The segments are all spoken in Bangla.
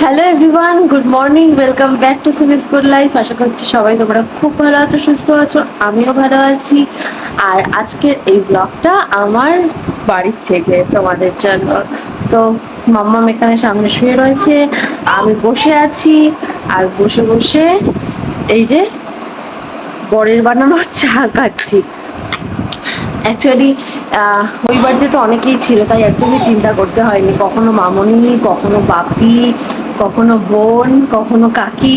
Hello everyone, good morning, welcome back to Simi's good life. আশা করছি সবাই তোমরা খুব ভালো আছো, সুস্থ আছো, আমিও ভালো আছি। আর আজকের এই ব্লগটা আমার বাড়ির থেকে তোমাদের জন্য। তো মাম্মাম এখানে সামনে শুয়ে রয়েছে, আমি বসে আছি। আর বসে বসে এই যে বরের বানানো চা খাচ্ছি। অ্যাকচুয়ালি ওই বাড়িতে তো অনেকেই ছিল, তাই একদমই চিন্তা করতে হয়নি। কখনো মামনি, কখনো বাপি, কখনো বোন, কখনো কাকি,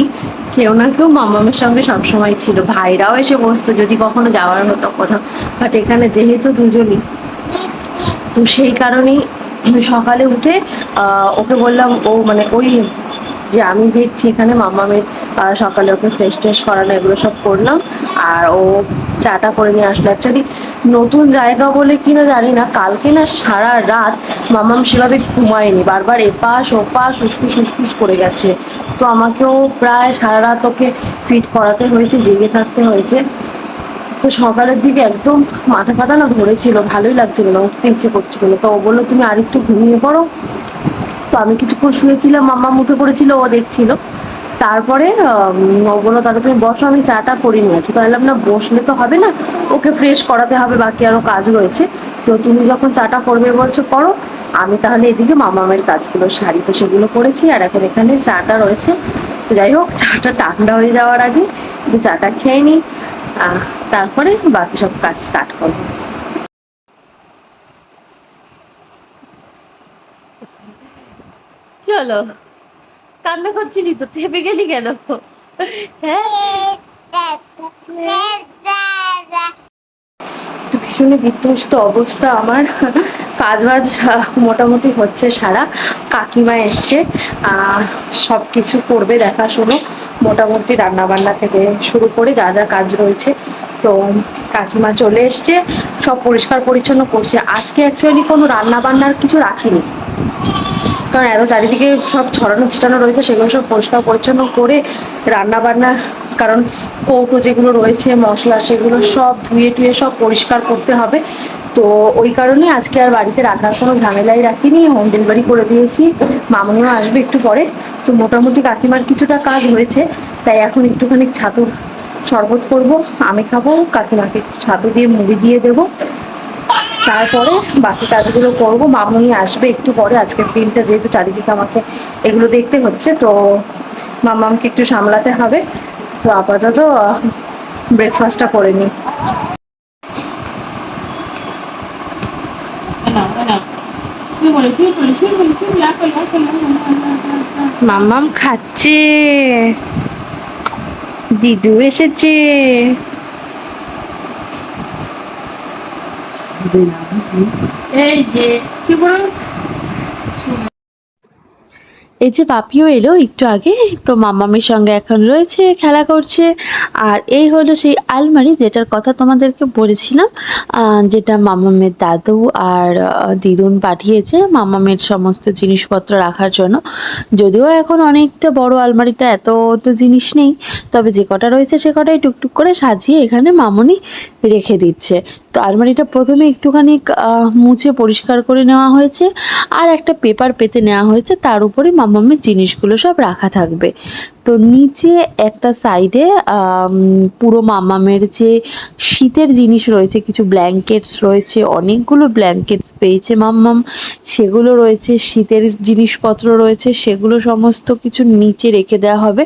কেউ না কেউ মামামের সঙ্গে সবসময় ছিল। ভাইরাও এসে বসতো যদি কখনো যাওয়ার হতো কোথাও। বাট এখানে যেহেতু দুজনই, তো সেই কারণেই সকালে উঠে ওকে বললাম, ও মানে ওই যে আমি দেখছি এখানে মামামের সকালে ওকে ফ্রেশ ট্রেশ করানো এগুলো সব করলাম। আর ও চাটা করে নিয়ে আসলো। অ্যাকচুয়ালি নতুন জায়গা বলে কিনা জানি না, কালকে না সারা রাত মামাম সেভাবে ঘুমায়নি, বারবার এপাশ ওপাশ উসকুস উসকুস করে গেছে। তো আমাকেও প্রায় সারা রাত ওকে ফিট করাতে হয়েছে, জেগে থাকতে হয়েছে। তো সকালের দিকে একদম মাথা ফাতা না ধরেছিল, ভালোই লাগছিল না, উঠতে ইচ্ছে করছিল না। তো ও বললো তুমি আরেকটু ঘুমিয়ে পড়ো। তো আমি কিছুক্ষণ শুয়েছিলাম, মাম্মা উঠে পড়েছিল, ও দেখছিল। তারপরে ও বললো তাহলে তুমি বসো, আমি চাটা করে নিয়েছি। তো বললাম না, বসলে তো হবে না, ওকে ফ্রেশ করাতে হবে, বাকি আরও কাজ রয়েছে। তো তুমি যখন চাটা করবে বলছো করো, আমি তাহলে এদিকে মামামের কাজগুলো সারি। তো সেগুলো করেছি, আর এখন এখানে চাটা রয়েছে। তো যাই হোক, চাটা ঠান্ডা হয়ে যাওয়ার আগে একটু চাটা খেয়ে নিই, তারপরে বাকি সব কাজ স্টার্ট করবো। কি হলো, কান্না করছিলি তো, থেমে গেলি কেন? হ্যাঁ, ভীষণই বিধ্বস্ত অবস্থা আমার। কাজ বাজ মোটামুটি হচ্ছে সারা। কাকিমা এসছে, সব কিছু করবে, দেখাশুনো মোটামুটি রান্না বান্না থেকে শুরু করে যা যা কাজ রয়েছে। তো কাকিমা চলে এসছে, সব পরিষ্কার পরিচ্ছন্ন করছে। আজকে অ্যাকচুয়ালি কোনো রান্না বান্নার কিছু রাখিনি, কারণ এত চারিদিকে সব ছড়ানো ছিটানো রয়েছে, সেগুলো সব পরিষ্কার পরিচ্ছন্ন করে রান্না বান্না, কারণ কৌটো যেগুলো রয়েছে মশলা, সেগুলো সব ধুয়ে টুয়ে সব পরিষ্কার করতে হবে। তো ওই কারণে আজকে আর বাড়িতে রান্নার কোনো ঝামেলাই রাখিনি, হোম ডেলিভারি করে দিয়েছি। মামনিও আসবে একটু পরে। তো মোটামুটি কাকিমার কিছুটা কাজ হয়েছে, তাই এখন একটুখানি ছাতুর শরবত করব, আমি খাবো, কাকিমাকে একটু ছাতু দিয়ে মুড়ি দিয়ে দেবো। তারপরে বাকি কাজগুলো করব। মামুনি আসবে একটু পরে। আজকের দিনটা যেহেতু চারিদিকে আমাকে এগুলো দেখতে হচ্ছে, তো মামামকে একটু সামলাতে হবে। তো আপাতত ব্রেকফাস্টটা করে নিই। মামাম খাচ্ছে, দিদু এসেছে। এই যে এই যে বাপিও এলো একটু আগে, তো মাম্মামের সঙ্গে এখন রয়েছে, খেলা করছে। আর এই হলো সেই আলমারি যেটার কথা তোমাদেরকে বলেছিলাম, যেটা মাম্মামের দাদু আর দিদুন পাঠিয়েছে মাম্মামের সমস্ত জিনিসপত্র রাখার জন্য। যদিও এখন অনেকটা বড় আলমারিটা, এত তো জিনিস নেই, তবে যে কটা রয়েছে সে কটাই টুকটুক করে সাজিয়ে এখানে মামুনি রেখে দিচ্ছে। তো আলমারিটা প্রথমে একটুখানি মুছে পরিষ্কার করে নেওয়া হয়েছে, আর একটা পেপার পেতে নেওয়া হয়েছে, তার উপরে মামামের জিনিসগুলো সব রাখা থাকবে। তো নিচে একটা সাইডে পুরো মামামের যে শীতের জিনিস রয়েছে, কিছু ব্ল্যাঙ্কেটস রয়েছে, অনেকগুলো ব্ল্যাঙ্কেটস পেয়েছে মাম্মাম, সেগুলো রয়েছে, শীতের জিনিসপত্র রয়েছে, সেগুলো সমস্ত কিছু নিচে রেখে দেওয়া হবে,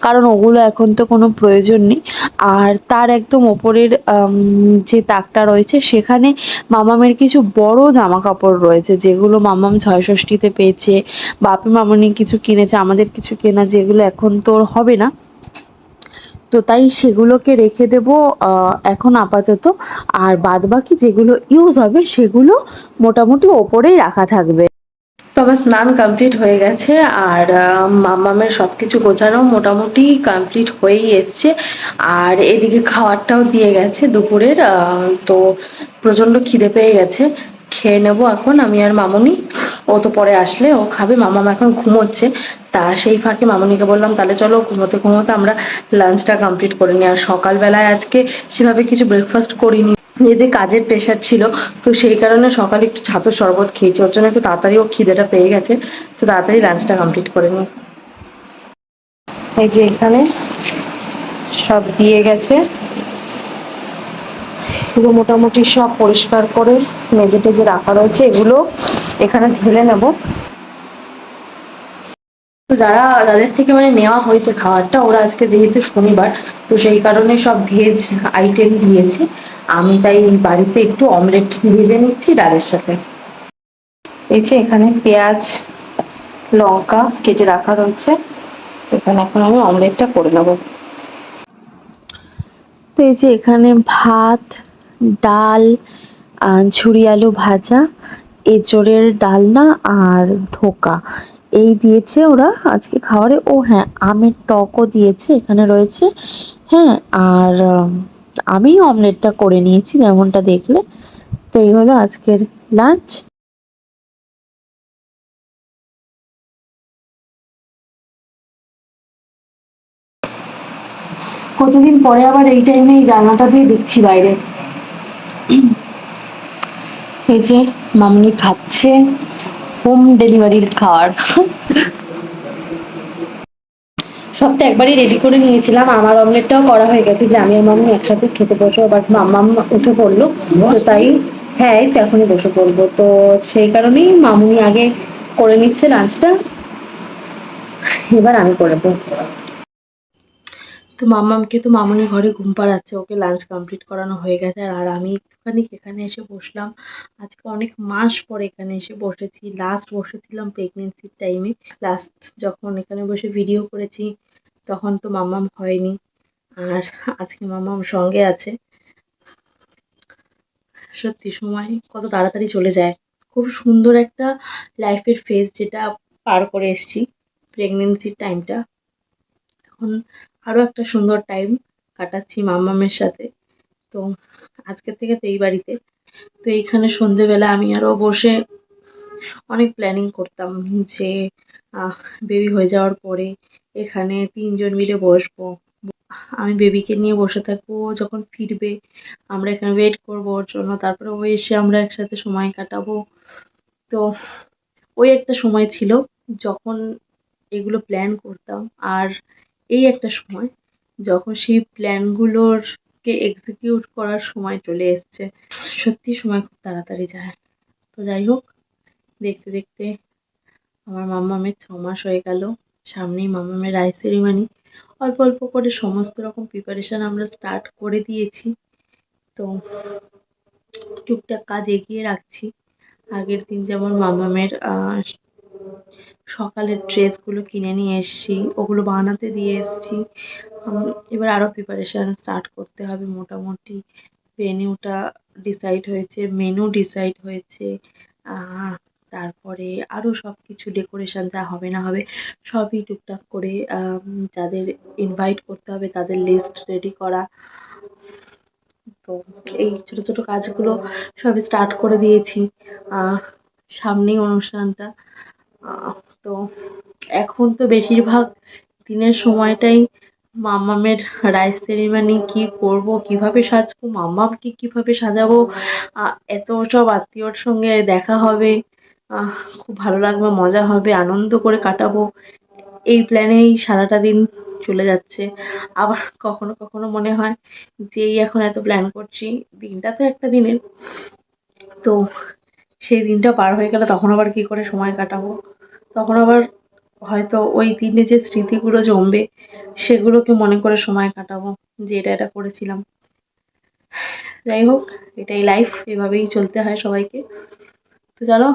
কারণ ওগুলো এখন তো কোনো প্রয়োজন নেই। আর তার একদম ওপরের যে তাকটা রয়েছে, সেখানে মামামের কিছু বড় জামা কাপড় রয়েছে, যেগুলো মামাম ছয় ষষ্ঠীতে পেয়েছে, বাপি মামনি কিছু কিনেছে, আমাদের কিছু কেনা, যেগুলো এখন তোর হবে না। তো তাই সেগুলোকে রেখে দেব এখন আপাতত। আর বাদ বাকি যেগুলো ইউজ হবে সেগুলো মোটামুটি ওপরেই রাখা থাকবে। তো আমার স্নান কমপ্লিট হয়ে গেছে, আর মামামের সব কিছু গোছানো মোটামুটি কমপ্লিট হয়েই এসছে। আর এদিকে খাওয়ারটাও দিয়ে গেছে দুপুরের। তো প্রচণ্ড খিদে পেয়ে গেছে, খেয়ে নেবো এখন আমি আর মামনি। ও তো পরে আসলে ও খাবে, মামাম এখন ঘুমোচ্ছে। তা সেই ফাঁকে মামনিকে বললাম তাহলে চলো ঘুমোতে ঘুমোতে আমরা লাঞ্চটা কমপ্লিট করে নিই। আর সকালবেলায় আজকে সেভাবে কিছু ব্রেকফাস্ট করিনি, যেহেতু কাজের প্রেশার ছিল। তো সেই কারণে সকালে একটু ছাতুর শরবত খেয়েছি, ওর জন্য একটু তাড়াতাড়ি ও খিদেটা পেয়ে গেছে। তো তাড়াতাড়ি লাঞ্চটা কমপ্লিট করে নিই। এই যে এখানে সব দিয়ে গেছে, পুরো মোটামুটি সব পরিষ্কার করে মেজে টেজে রাখা রয়েছে, এগুলো এখানে ঢেলে নেব। তো যাদের থেকে মানে নেওয়া হয়েছে খাবারটা, ওরা আজকে যেহেতু শনিবার, তো সেই কারণে সব ভেজ আইটেম দিয়েছে। আমি তাই বাড়িতে একটু অমলেট ভেজে নিচ্ছি ডালের সাথে। এই যে এখানে পেঁয়াজ লঙ্কা কেটে রাখা রয়েছে, এখানে এখন আমি অমলেটটা করে নেব। তো এই যে এখানে ভাত, ডাল, ঝুরি আলু ভাজা, এঁচোড়ের ডালনা আর ধোকা এই দিয়েছে ওরা আজকে খাবারে। ও হ্যাঁ, আমের টকও দিয়েছে এখানে রয়েছে। হ্যাঁ, আর আমি অমলেটটা করে নিয়েছি যেমনটা দেখলে। তো এই হলো আজকের লাঞ্চ। কতদিন পরে আবার এই টাইমে এই জানলাটা দিয়ে দেখছি বাইরে। এই যে মামনি খাচ্ছে হোম ডেলিভারির খাবার। সব তো একবারই রেডি করে নিয়েছিলাম, আমার অমলেটটাও করা হয়ে গেছে যে আমি আর মামনি একসাথে খেতে বসবো, বাট মাম্মাম উঠে পড়লো, তো তাই হ্যাঁ এই তো এখনই বসে পড়বো। তো সেই কারণেই মামুনি আগে করে নিচ্ছে লাঞ্চটা, এবার আমি করবো। তো মাম্মামকে তো মামুনি ঘরে ঘুম পাড়াচ্ছে, ওকে লাঞ্চ কমপ্লিট করানো হয়ে গেছে। আর আমি একটুখানি এখানে এসে বসলাম, আজকে অনেক মাস পরে এখানে এসে বসেছি। লাস্ট বসেছিলাম প্রেগনেন্সির টাইমে, লাস্ট যখন এখানে বসে ভিডিও করেছি তখন তো মাম্মাম হয়নি, আর আজকে মাম্মাম সঙ্গে আছে। সত্যি সময় কত তাড়াতাড়ি চলে যায়। খুব সুন্দর একটা লাইফের ফেজ যেটা পার করে এসেছি প্রেগনেন্সির টাইমটা। এখন আরও একটা সুন্দর টাইম কাটাচ্ছি মাম্মামের সাথে। তো আজকের থেকে তো এই বাড়িতে, তো এইখানে সন্ধেবেলা আমি আরও বসে অনেক প্ল্যানিং করতাম যে বেবি হয়ে যাওয়ার পরে এখানে তিনজন মিলে বসবো, আমি বেবিকে নিয়ে বসে থাকবো, যখন ফিরবে আমরা এখানে ওয়েট করবো ওর জন্য, তারপরে ও এসে আমরা একসাথে সময় কাটাবো। তো ওই একটা সময় ছিল যখন এগুলো প্ল্যান করতাম, আর এই একটা সময় যখন সেই প্ল্যানগুলোরকে এক্সিকিউট করার সময় চলে এসছে। সত্যি সময় খুব তাড়াতাড়ি যায়। তো যাই হোক, দেখতে দেখতে আমার মাম্মামের 6 মাস হয়ে গেল, সামনেই মাম্মামের রাইস সেরিমানি। অল্প অল্প করে সমস্ত রকম প্রিপারেশান আমরা স্টার্ট করে দিয়েছি। তো টুকটাক কাজ এগিয়ে রাখছি। আগের দিন যেমন মাম্মামের সকালের ড্রেসগুলো কিনে নিয়ে এসেছি, ওগুলো বানাতে দিয়ে এসেছি। এবার আরও প্রিপারেশান স্টার্ট করতে হবে। মোটামুটি ভেন্যুটা ডিসাইড হয়েছে, মেনু ডিসাইড হয়েছে, তারপরে আরও সব কিছু ডেকোরেশন যা হবে না হবে সবই টুকটাক করে যাদের ইনভাইট করতে হবে তাদের লিস্ট রেডি করা। তো এই ছোটো ছোটো কাজগুলো সবই স্টার্ট করে দিয়েছি। সামনেই অনুষ্ঠানটা। তো এখন তো বেশিরভাগ দিনের সময়টাই মাম্মামের রাইস সেরিমানি, কি করব, কিভাবে সাজবো, মাম্মামকে কিভাবে সাজাবো, এত সব আত্মীয়র সঙ্গে দেখা হবে, খুব ভালো লাগবে, মজা হবে, আনন্দ করে কাটাবো, এই প্ল্যানেই সারাটা দিন চলে যাচ্ছে। আবার কখনো কখনো মনে হয় যে এই এখন এত প্ল্যান করছি, দিনটা তো একটা দিনের, তো সেই দিনটা পার হয়ে গেলে তখন আবার কি করে সময় কাটাবো, তখন আবার হয়তো ওই দিনে যে স্মৃতিগুলো জমবে সেগুলোকে মনে করে সময় কাটাবো যে এটা এটা করেছিলাম। যাই হোক, এটাই লাইফ, এভাবেই চলতে হয় সবাইকে। তো চলো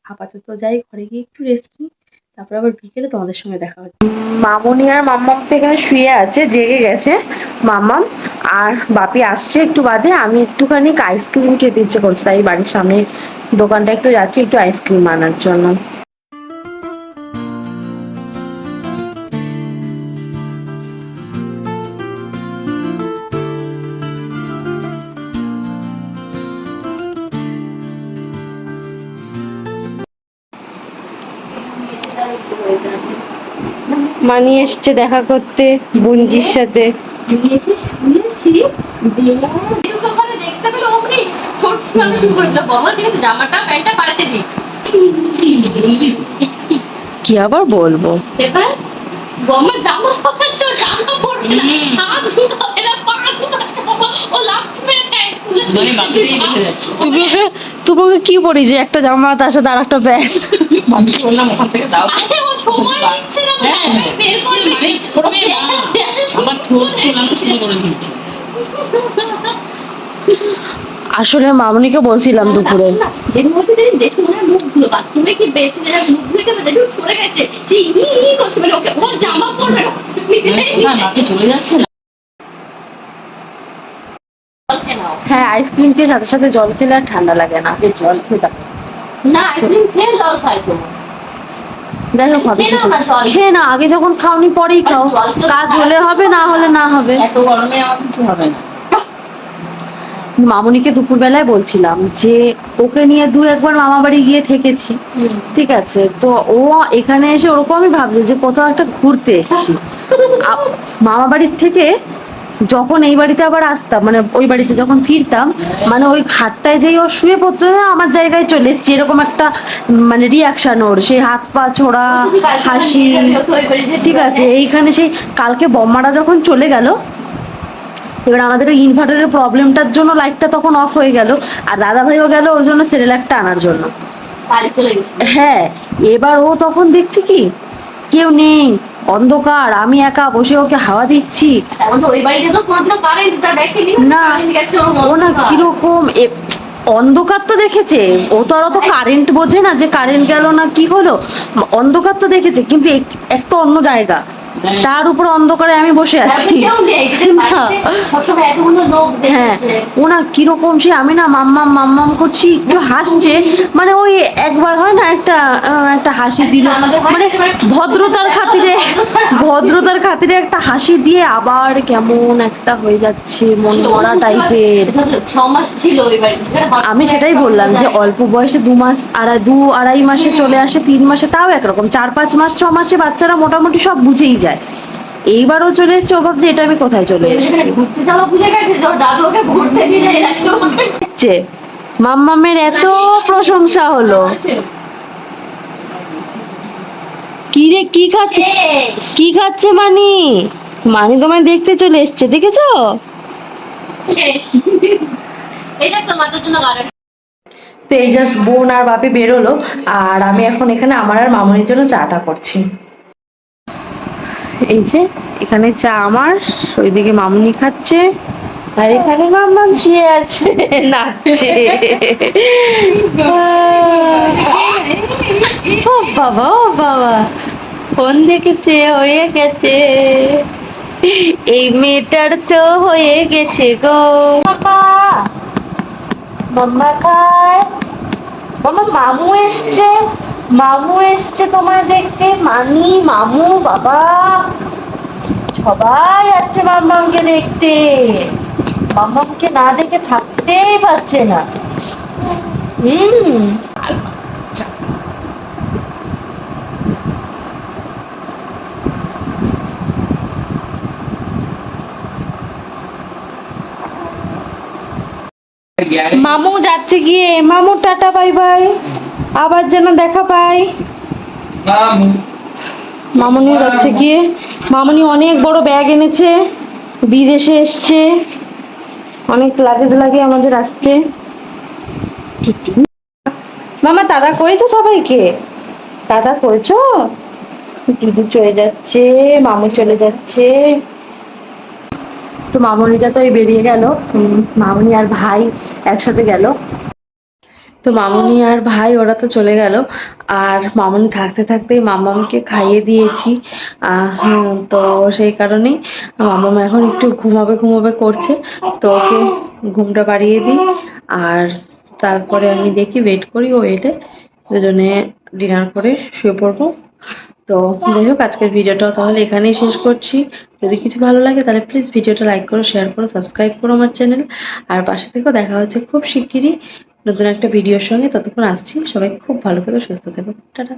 আপাতত যাই, ঘরে গিয়ে একটু রেস্ট নিই, তারপর আবার বিকেলে তোমাদের সঙ্গে দেখা হচ্ছে। মামুনি আর মাম্মাম তো এখানে শুয়ে আছে, জেগে গেছে মাম্মাম, আর বাপি আসছে একটু বাদে। আমি একটুখানি আইসক্রিম খেতে ইচ্ছে করছে, তাই বাড়ির সামনে দোকানটা একটু যাচ্ছি একটু আইসক্রিম আনার জন্য। মানি এসছে দেখা করতে বুঞ্জির সাথে। কি আবার বলবো, বম্মা জামা পড়তো, জামা পড়বে না, হাত ঢুকাবে না, পা ঢুকাবে না, ও লাফ মেরে প্যান্ট খুলে মানে বাকিটাই দেখে যাচ্ছে। তোমাকে কি পরি যে একটা জামা তার সাথে আর একটা প্যান্ট? আমি বললাম ওখান থেকে দাও। আরে ও সময় দিচ্ছে না, হ্যাঁ, বের করবে মানে আমার ঠোঁট তোলানো শুরু করে দিচ্ছে। আসলে মামনিকে বলছিলাম দুপুরে, যেটা বলতে যে জেঠুমনের মুখগুলো বাথরুমে কি বেশি যেটা মুখ ধুয়েছে জেঠু সরে গেছে, সে করছে, মানে ওকে ওর জামা পড়বে না, না নাকে চলে যাচ্ছে না। হ্যাঁ আইসক্রিম খেয়ে সাথে সাথে জল খেলে আর ঠান্ডা লাগে না। আগে জল খেয়ে তারপর না আইসক্রিম খেয়ে জল খাই তো। যাই হোক হবে খেয়ে নাও কিছু। না জল। খেয়ে না, আগে যখন খাওনি পরেই খাও, জল তো কাজ হলে হবে না হলে না হবে। এত গরমে আমার কিছু হবে না। মামনিকে দুপুরবেলায় বলছিলাম যে ওকে নিয়ে একবার মামা বাড়ি গিয়ে থেকেছি, ঠিক আছে, তো ও এখানে এসে ওরকম আমি ভাবছি যে কোথাও একটা ঘুরতে এসেছি। মামা বাড়ির থেকে যখন এই বাড়িতে আবার আসতাম, মানে ওই বাড়িতে যখন ফিরতাম, মানে ওই খাটটায় যেই ও শুয়ে পড়তো না, আমার জায়গায় চলে এসেছি এরকম একটা মানে রিয়াকশন ওর, সেই হাত পা ছোড়া, হাসি। ঠিক আছে, এইখানে সেই কালকে বম্মারা যখন চলে গেল, এবার আমাদের ওই ইনভার্টারের প্রবলেমটার জন্য লাইটটা তখন অফ হয়ে গেল, আর দাদা ভাইও গেল ওর জন্য সেরেলাকটা আনার জন্য। হ্যাঁ, এবার ও তখন দেখছি কি কেউ নেই, অন্ধকার, আমি একা বসে ওকে হাওয়া দিচ্ছি। ওই বাড়িতে তো কোনোদিনও কারেন্টটা দেখেনি না, ও না কিরকম অন্ধকার তো দেখেছে, ও তো আর অত কারেন্ট বোঝে না যে কারেন্ট গেল না কি হলো, অন্ধকার তো দেখেছে, কিন্তু একটা অন্য জায়গা, তার উপর অন্ধকারে আমি বসে আছি। হ্যাঁ, ও না কিরকম সে, আমি না মাম্মাম মাম্মাম করছি, একটু হাসছে, মানে ওই একবার হয় না একটা একটা হাসি দিল, মানে ভদ্রতার খাতিরে একটা হাসি দিয়ে আবার কেমন একটা হয়ে যাচ্ছে মন মরা টাইপের। আমি সেটাই বললাম যে অল্প বয়সে 2 আড়াই মাসে চলে আসে, 3 মাসে তাও একরকম, 4-5 মাস 6 মাসে বাচ্চারা মোটামুটি সব বুঝেই যায়। এইবারও চলে এসছে, ও ভাবছে এটা আমি কোথায় চলে এসেছি। মাম্মামের এত প্রশংসা হলো, কি রে কি খাচ্ছে, কি খাচ্ছে মানি? মানি তোমায় দেখতে চলে এসছে, দেখেছো? তো এই জাস্ট বোন আর বাপি বেরোলো, আর আমি এখন এখানে আমার আর মামনির জন্য চাটা করছি। এই যে এখানে চা আমার, ওইদিকে মামনি খাচ্ছে, আর এখানে মাম্মাম শুয়ে আছে নাচছে। ও বাবা, ও বাবা, ফোন দেখেছে, হয়ে গেছে, এই মেয়েটার তো হয়ে গেছে গো। মাম্মা খায়, মামা মামু এসছে, মামু এসছে তোমায় দেখতে, মানি মামু বাবা সবাই যাচ্ছে মাম্মামকে দেখতে, মাম্মামকে না দেখে থাকতেই পারছে না। মামু যাচ্ছে গিয়ে, মামু টাটা বাই বাই, আবার যেন দেখা পাই। মামুনি যাচ্ছে গিয়ে, মামুনি অনেক বড় ব্যাগ এনেছে, বিদেশে এসছে, অনেক লাগেজ লাগে আমাদের আসতে। মামা দাদা কয়েছো সবাইকে, দাদা কয়েছো? দিদি চলে যাচ্ছে, মামু চলে যাচ্ছে। তো মামুনিটা তো এই বেরিয়ে গেল, মামুনি আর ভাই একসাথে গেল। তো মামুনি আর ভাই ওরা তো চলে গেল, আর মামুনি থাকতে থাকতেই মামামকে খাইয়ে দিয়েছি। তো সেই কারণেই মামাম এখন একটু ঘুমাবে করছে, তো ওকে ঘুমটা পাড়িয়ে দিই, আর তারপরে আমি দেখি ওয়েট করি ও এলে দুজনে ডিনার করে শুয়ে পড়বো। তো যাই হোক, আজকের ভিডিওটাও তাহলে এখানেই শেষ করছি। যদি কিছু ভালো লাগে তাহলে প্লিজ ভিডিওটা লাইক করো, শেয়ার করো, সাবস্ক্রাইব করো আমার চ্যানেল, আর পাশে থেকেও দেখা হচ্ছে খুব শিগগিরই নতুন একটা ভিডিওর সঙ্গে। ততক্ষণ আসছি, সবাই খুব ভালো থেকো, সুস্থ থেকো, টাটা।